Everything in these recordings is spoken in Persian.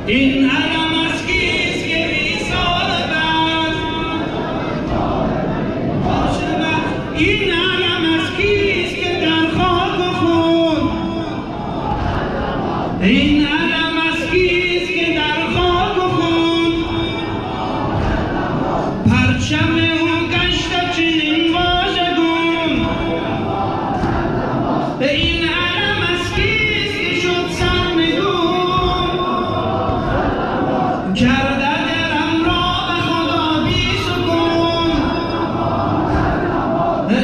این علم از کیست که بی صاحب است؟ این علم از کیست که در خاک و خون؟ این علم از کیست که در خاک و خون؟ پرچم او گشته چنین واژگون. این علم از کیست که شد سرنگون؟ کرده دلم را به خدا بی سکون.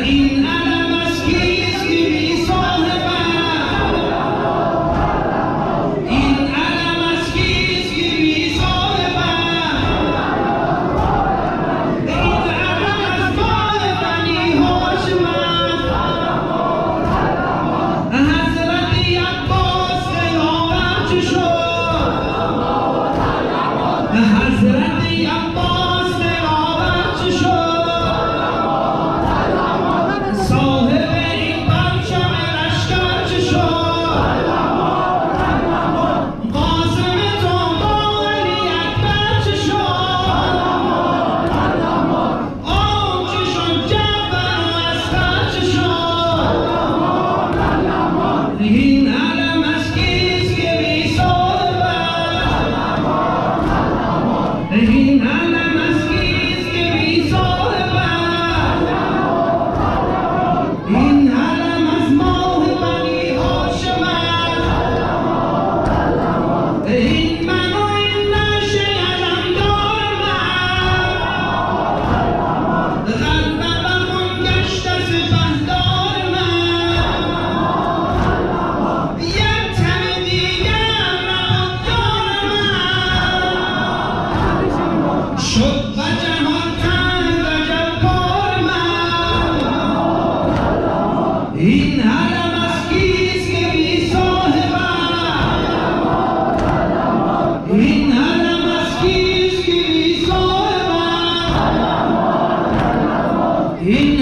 این علم از کیست که بی صاحب است؟ این علم از کیست که بی صاحب است؟ این علم از مال بنی هاشم است. حضرت عباس دلاور چه شد؟ حضرت عباس دلاور چه شد؟ صاحب این پرچم لشکر چه شد؟ قاسم تو با علی اکبر چه شد؟ آن چه شد جعفر و اصغر چه شد؟ این علم از کیست که بی صاحب است؟ این علم از کیست که بی صاحب است؟ این علم از ماه بنی هاشم است. این من و این نشه علمدار من. قلب به خون گشته سپهدار من. یک تن دیگر نبود یار من. شد به جهان تنگ و جبار من. این علم از کیست که بی صاحب است؟ این علم از کیست که بی صاحب است؟ این